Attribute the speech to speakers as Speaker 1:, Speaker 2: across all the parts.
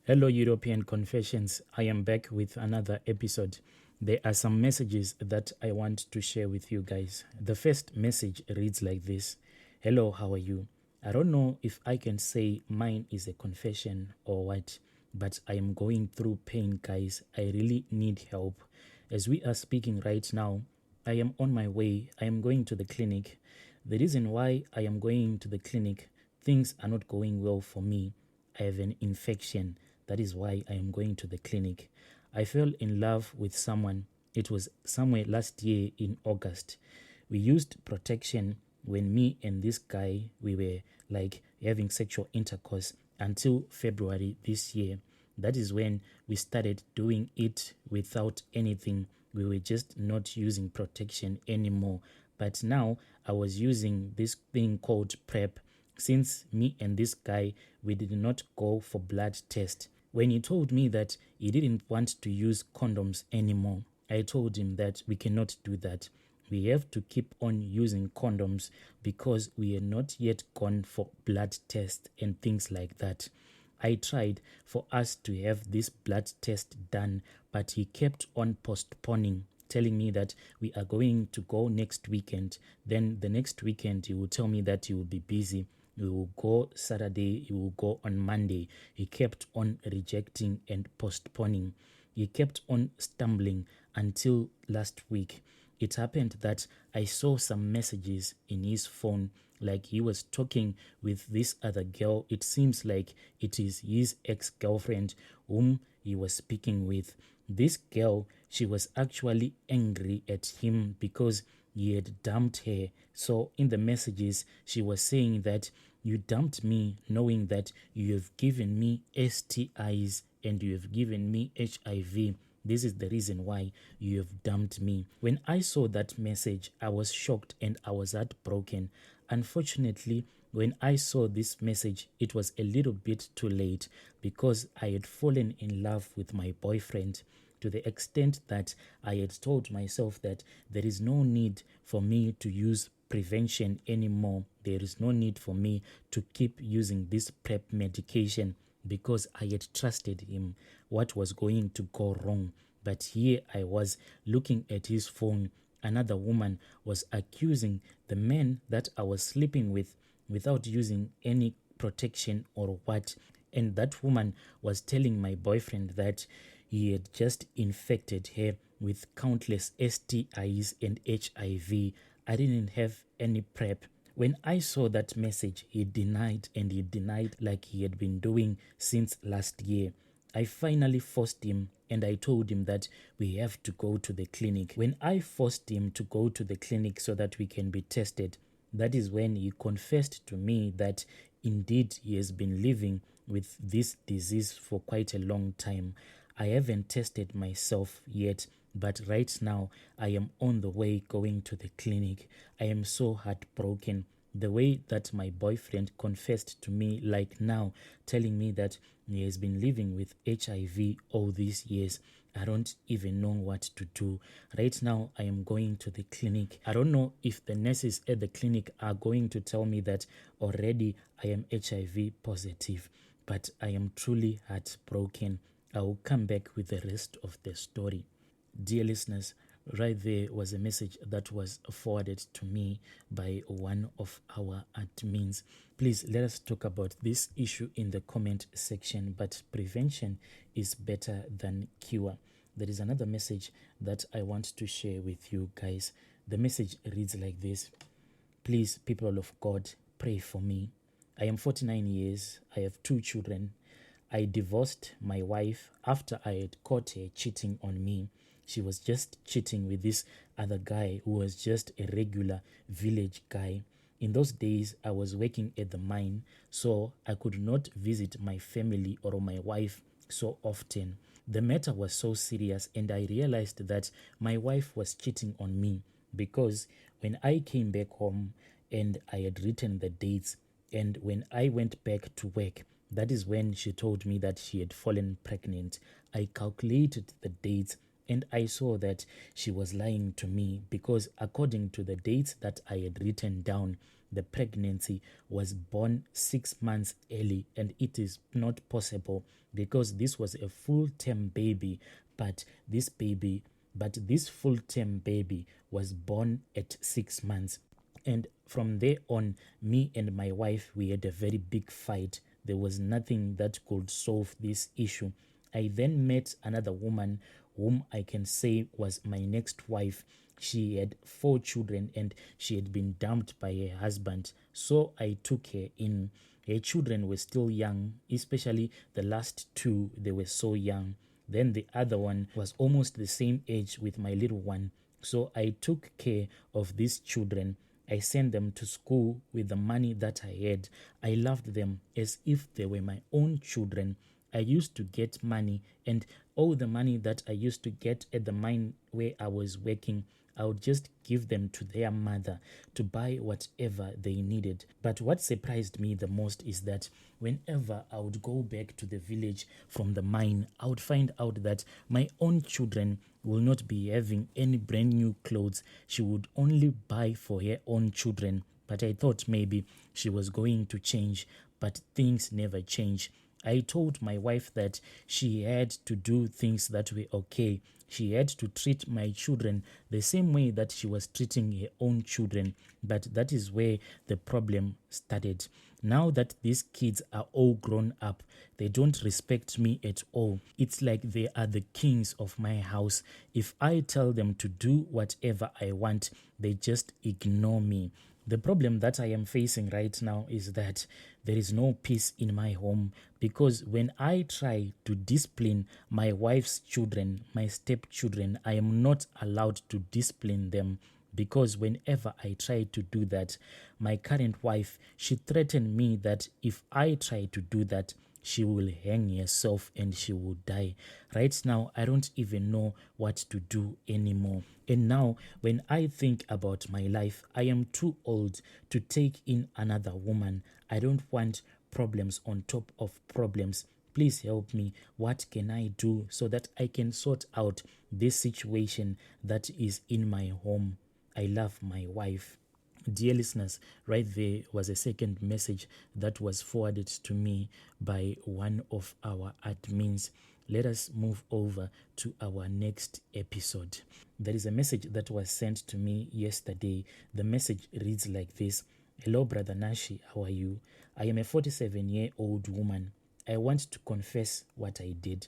Speaker 1: Hello, European Confessions. I am back with another episode. There are some messages that I want to share with you guys. The first message reads like this. Hello, how are you? I don't know if I can say mine is a confession or what, but I am going through pain, guys. I really need help. As we are speaking right now, I am on my way. I am going to the clinic. The reason why I am going to the clinic, things are not going well for me. I have an infection. That is why I am going to the clinic. I fell in love with someone. It was somewhere last year in August. We used protection when me and this guy, we were like having sexual intercourse until February this year. That is when we started doing it without anything. We were just not using protection anymore. But now I was using this thing called PrEP. Since me and this guy, we did not go for blood test. When he told me that he didn't want to use condoms anymore, I told him that we cannot do that. We have to keep on using condoms because we are not yet gone for blood test and things like that. I tried for us to have this blood test done, but he kept on postponing, telling me that we are going to go next weekend. Then the next weekend he will tell me that he will be busy. We will go Saturday, he will go on Monday. He kept on rejecting and postponing. He kept on stumbling until last week. It happened that I saw some messages in his phone, like he was talking with this other girl. It seems like it is his ex-girlfriend whom he was speaking with. This girl, she was actually angry at him because he had dumped her. So in the messages, she was saying that you dumped me knowing that you have given me STIs and you have given me HIV. This is the reason why you have dumped me. When I saw that message, I was shocked and I was heartbroken. Unfortunately, when I saw this message, it was a little bit too late because I had fallen in love with my boyfriend to the extent that I had told myself that there is no need for me to use prevention anymore. There is no need for me to keep using this PrEP medication because I had trusted him. What was going to go wrong? But here I was looking at his phone. Another woman was accusing the man that I was sleeping with without using any protection or what. And that woman was telling my boyfriend that he had just infected her with countless STIs and HIV. I didn't have any PrEP. When I saw that message, he denied and he denied like he had been doing since last year. I finally forced him and I told him that we have to go to the clinic. When I forced him to go to the clinic so that we can be tested, that is when he confessed to me that indeed he has been living with this disease for quite a long time. I haven't tested myself yet, but right now I am on the way going to the clinic. I am so heartbroken. The way that my boyfriend confessed to me, like now, telling me that he has been living with HIV all these years, I don't even know what to do. Right now, I am going to the clinic. I don't know if the nurses at the clinic are going to tell me that already I am HIV positive, but I am truly heartbroken. I will come back with the rest of the story. Dear listeners, right there was a message that was forwarded to me by one of our admins. Please let us talk about this issue in the comment section, but prevention is better than cure. There is another message that I want to share with you guys. The message reads like this. Please, people of God, pray for me. I am 49 years. I have 2 children. I divorced my wife after I had caught her cheating on me. She was just cheating with this other guy who was just a regular village guy. In those days, I was working at the mine, so I could not visit my family or my wife so often. The matter was so serious, and I realized that my wife was cheating on me because when I came back home and I had written the dates, and when I went back to work, that is when she told me that she had fallen pregnant. I calculated the dates and I saw that she was lying to me because according to the dates that I had written down, the pregnancy was born 6 months early, and it is not possible because this was a full-term baby, but this full-term baby was born at 6 months. And from there on, me and my wife, we had a very big fight. There was nothing that could solve this issue. I then met another woman whom I can say was my next wife. She had 4 children and she had been dumped by her husband. So I took her in. Her children were still young, especially the last 2, they were so young. Then the other one was almost the same age with my little one. So I took care of these children. I sent them to school with the money that I had. I loved them as if they were my own children. I used to get money, and all the money that I used to get at the mine where I was working, I would just give them to their mother to buy whatever they needed. But what surprised me the most is that whenever I would go back to the village from the mine, I would find out that my own children will not be having any brand new clothes. She would only buy for her own children. But I thought maybe she was going to change, but things never change. I told my wife that she had to do things that were okay. She had to treat my children the same way that she was treating her own children. But that is where the problem started. Now that these kids are all grown up, they don't respect me at all. It's like they are the kings of my house. If I tell them to do whatever I want, they just ignore me. The problem that I am facing right now is that there is no peace in my home, because when I try to discipline my wife's children, my stepchildren, I am not allowed to discipline them, because whenever I try to do that, my current wife, she threatened me that if I try to do that, she will hang herself and she will die. Right now, I don't even know what to do anymore. And now, when I think about my life, I am too old to take in another woman. I don't want problems on top of problems. Please help me. What can I do so that I can sort out this situation that is in my home? I love my wife. Dear listeners, right there was a second message that was forwarded to me by one of our admins. Let us move over to our next episode. There is a message that was sent to me yesterday. The message reads like this. Hello, Brother Nashi, how are you? I am a 47-year-old woman. I want to confess what I did.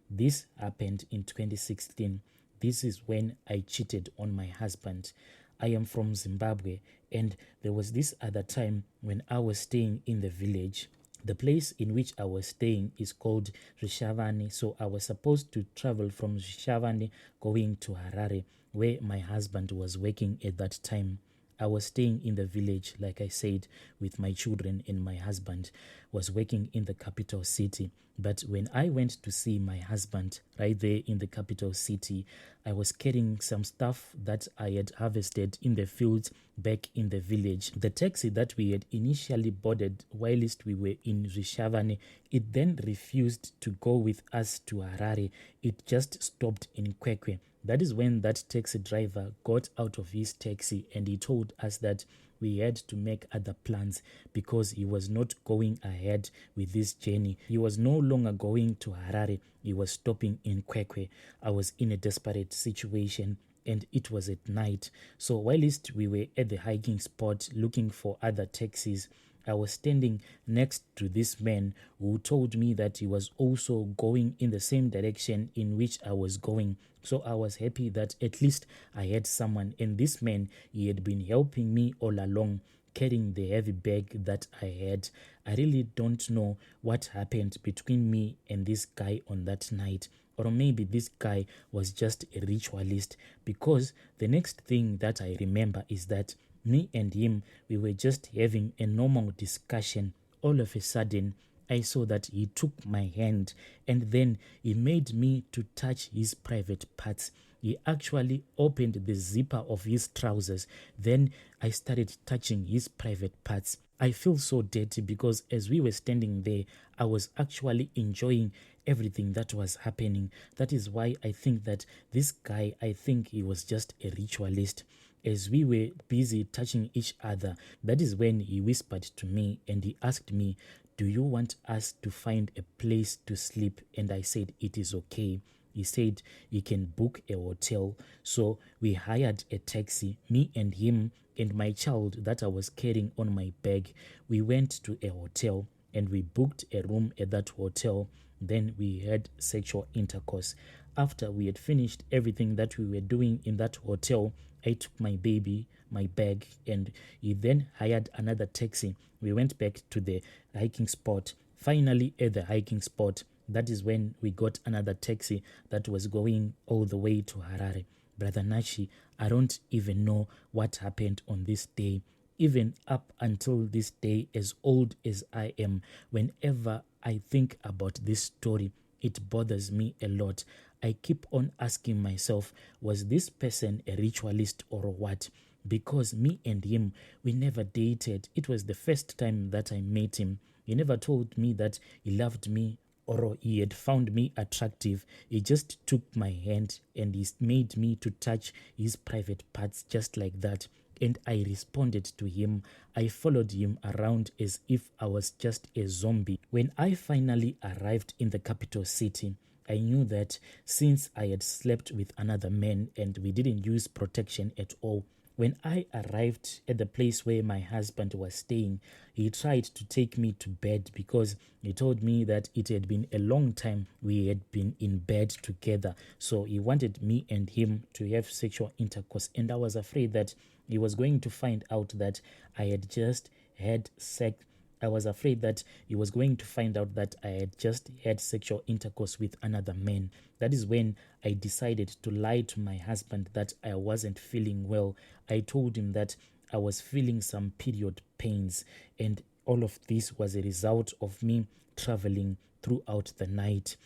Speaker 1: This happened in 2016. This is when I cheated on my husband. I am from Zimbabwe, and there was this other time when I was staying in the village. The place in which I was staying is called Ritiualist, so I was supposed to travel from Ritiualist going to Harare, where my husband was working at that time. I was staying in the village, like I said, with my children, and my husband was working in the capital city. But when I went to see my husband right there in the capital city, I was carrying some stuff that I had harvested in the fields back in the village. The taxi that we had initially boarded whilst we were in Ritiualist, it then refused to go with us to Harare. It just stopped in Kwekwe. That is when that taxi driver got out of his taxi and he told us that we had to make other plans because he was not going ahead with this journey. He was no longer going to Harare. He was stopping in Kwekwe. I was in a desperate situation and it was at night. So whilst we were at the hiking spot looking for other taxis, I was standing next to this man who told me that he was also going in the same direction in which I was going. So I was happy that at least I had someone. And this man, he had been helping me all along, carrying the heavy bag that I had. I really don't know what happened between me and this guy on that night. Or maybe this guy was just a ritualist, because the next thing that I remember is that me and him, we were just having a normal discussion. All of a sudden, I saw that he took my hand and then he made me to touch his private parts. He actually opened the zipper of his trousers. Then I started touching his private parts. I feel so dirty because as we were standing there, I was actually enjoying everything that was happening. That is why I think that this guy, I think he was just a ritualist. as we were busy touching each other, that is when he whispered to me and he asked me, do you want us to find a place to sleep? And I said, it is okay. He said he can book a hotel. So we hired a taxi, me and him and my child that I was carrying on my back. We went to a hotel and we booked a room at that hotel. Then we had sexual intercourse. After we had finished everything that we were doing in that hotel, I took my baby, my bag, and he then hired another taxi. We went back to the hiking spot. Finally, at the hiking spot, that is when we got another taxi that was going all the way to Harare. Brother Nashi, I don't even know what happened on this day. Even up until this day, as old as I am, whenever I think about this story, it bothers me a lot. I keep on asking myself, was this person a ritualist or what? Because me and him, we never dated. It was the first time that I met him. He never told me that he loved me or he had found me attractive. He just took my hand and he made me to touch his private parts just like that. And I responded to him. I followed him around as if I was just a zombie. When I finally arrived in the capital city, I knew that since I had slept with another man and we didn't use protection at all, when I arrived at the place where my husband was staying, he tried to take me to bed because he told me that it had been a long time we had been in bed together. So he wanted me and him to have sexual intercourse. And I was afraid that he was going to find out that I had just had sex. I was afraid that he was going to find out that I had just had sexual intercourse with another man. That is when I decided to lie to my husband that I wasn't feeling well. I told him that I was feeling some period pains, and all of this was a result of me traveling throughout the night.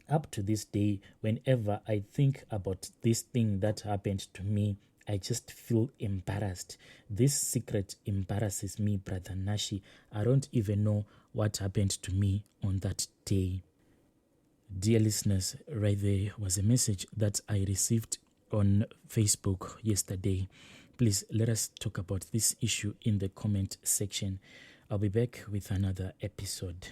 Speaker 1: Up to this day, whenever I think about this thing that happened to me, I just feel embarrassed. This secret embarrasses me, Brother Nashi. I don't even know what happened to me on that day. Dear listeners, right there was a message that I received on Facebook yesterday. Please let us talk about this issue in the comment section. I'll be back with another episode.